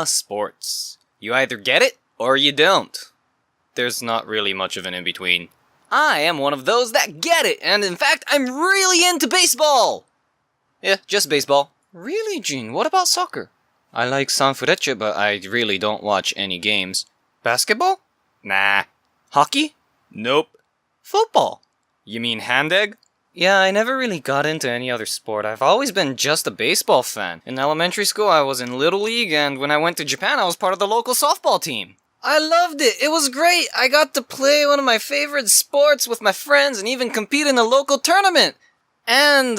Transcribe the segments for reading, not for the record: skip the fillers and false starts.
Sports. You either get it or you don't. There's not really much of an in-between. I am one of those that get it, and in fact, I'm really into baseball! Yeah, just baseball. Really, Jin? What about soccer? I like sanfureche, but I really don't watch any games. Basketball? Nah. Hockey? Nope. Football? You mean hand egg? Yeah, I never really got into any other sport. I've always been just a baseball fan. In elementary school, I was in Little League, and when I went to Japan, I was part of the local softball team. I loved it. It was great. I got to play one of my favorite sports with my friends and even compete in a local tournament. And,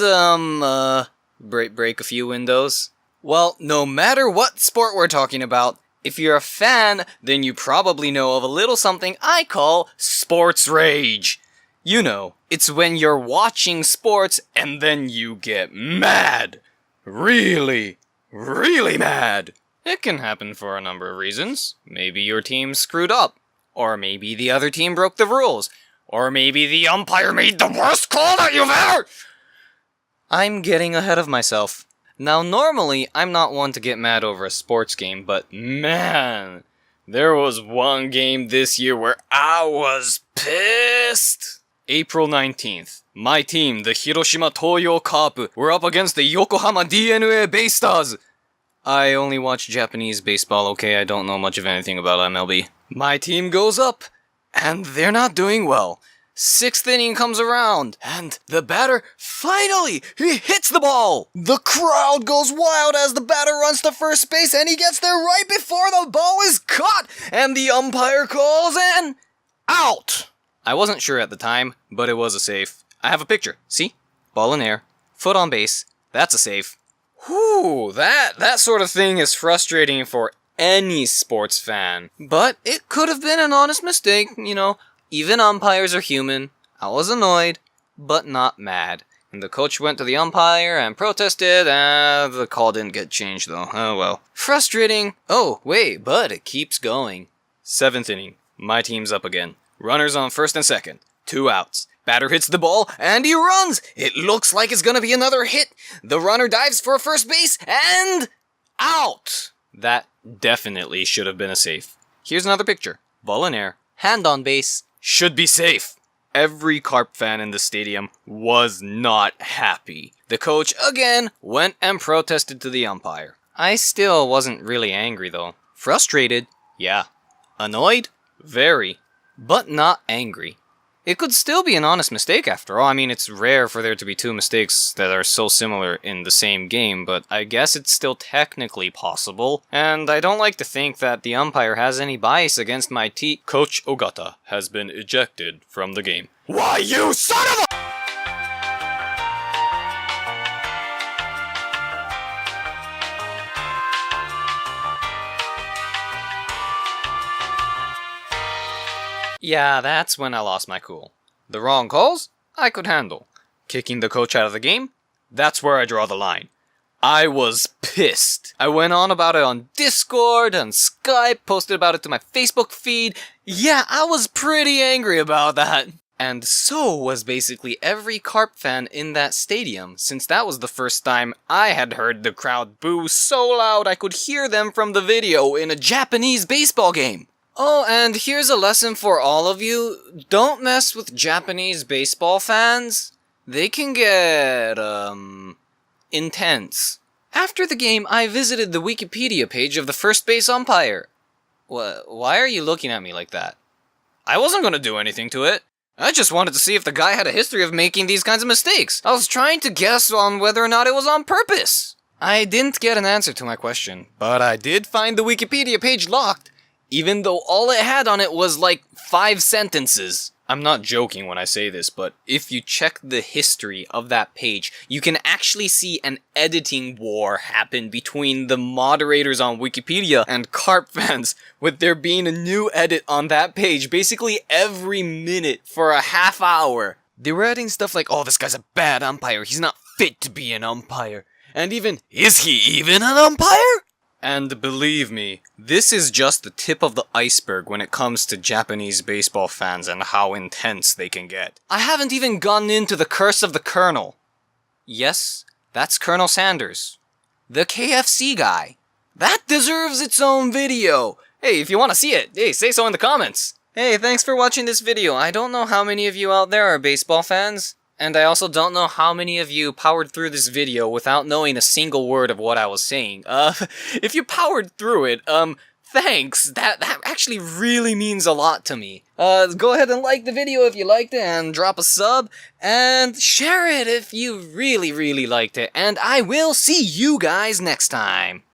break a few windows. Well, no matter what sport we're talking about, if you're a fan, then you probably know of a little something I call sports rage. You know, it's when you're watching sports and then you get mad. Really, really mad. It can happen for a number of reasons. Maybe your team screwed up. Or maybe the other team broke the rules. Or maybe the umpire made the worst call that you've ever... I'm getting ahead of myself. Now, normally, I'm not one to get mad over a sports game, but man, there was one game this year where I was pissed. April 19th, my team, the Hiroshima Toyo Carp, were up against the Yokohama DNA Baystars. I only watch Japanese baseball, okay? I don't know much of anything about MLB. My team goes up, and they're not doing well. 6th inning comes around, and the batter, finally, he hits the ball! The crowd goes wild as the batter runs to first base, and he gets there right before the ball is caught, and the umpire calls an out! I wasn't sure at the time, but it was a safe. I have a picture, see? Ball in air, foot on base, that's a safe. Whew, that sort of thing is frustrating for any sports fan. But it could have been an honest mistake, you know. Even umpires are human. I was annoyed, but not mad. And the coach went to the umpire and protested, and the call didn't get changed though. Oh well. Frustrating. Oh, wait, but it keeps going. 7th inning. My team's up again. Runners on first and second. 2 outs. Batter hits the ball, and he runs! It looks like it's gonna be another hit! The runner dives for first base, and... out! That definitely should have been a safe. Here's another picture. Ball in air, hand on base, should be safe. Every Carp fan in the stadium was not happy. The coach, again, went and protested to the umpire. I still wasn't really angry, though. Frustrated? Yeah. Annoyed? Very. But not angry. It could still be an honest mistake after all. I mean, it's rare for there to be 2 mistakes that are so similar in the same game, but I guess it's still technically possible. And I don't like to think that the umpire has any bias against my team. Coach Ogata has been ejected from the game. Why, you son of a... Yeah, that's when I lost my cool. The wrong calls? I could handle. Kicking the coach out of the game? That's where I draw the line. I was pissed. I went on about it on Discord, on Skype, posted about it to my Facebook feed. Yeah, I was pretty angry about that. And so was basically every Carp fan in that stadium, since that was the first time I had heard the crowd boo so loud I could hear them from the video in a Japanese baseball game. Oh, and here's a lesson for all of you. Don't mess with Japanese baseball fans. They can get, intense. After the game, I visited the Wikipedia page of the first base umpire. Why are you looking at me like that? I wasn't gonna do anything to it. I just wanted to see if the guy had a history of making these kinds of mistakes. I was trying to guess on whether or not it was on purpose. I didn't get an answer to my question, but I did find the Wikipedia page locked. Even though all it had on it was like 5 sentences. I'm not joking when I say this, but if you check the history of that page, you can actually see an editing war happen between the moderators on Wikipedia and Carp fans, with there being a new edit on that page basically every minute for a half hour. They were adding stuff like, oh, this guy's a bad umpire, he's not fit to be an umpire. And even, is he even an umpire? And believe me, this is just the tip of the iceberg when it comes to Japanese baseball fans and how intense they can get. I haven't even gotten into the curse of the Colonel. Yes, that's Colonel Sanders. The KFC guy. That deserves its own video. Hey, if you want to see it, hey, say so in the comments. Hey, thanks for watching this video. I don't know how many of you out there are baseball fans, and I also don't know how many of you powered through this video without knowing a single word of what I was saying. If you powered through it, thanks. That actually really means a lot to me. Go ahead and like the video if you liked it, and drop a sub, and share it if you really liked it, and I will see you guys next time.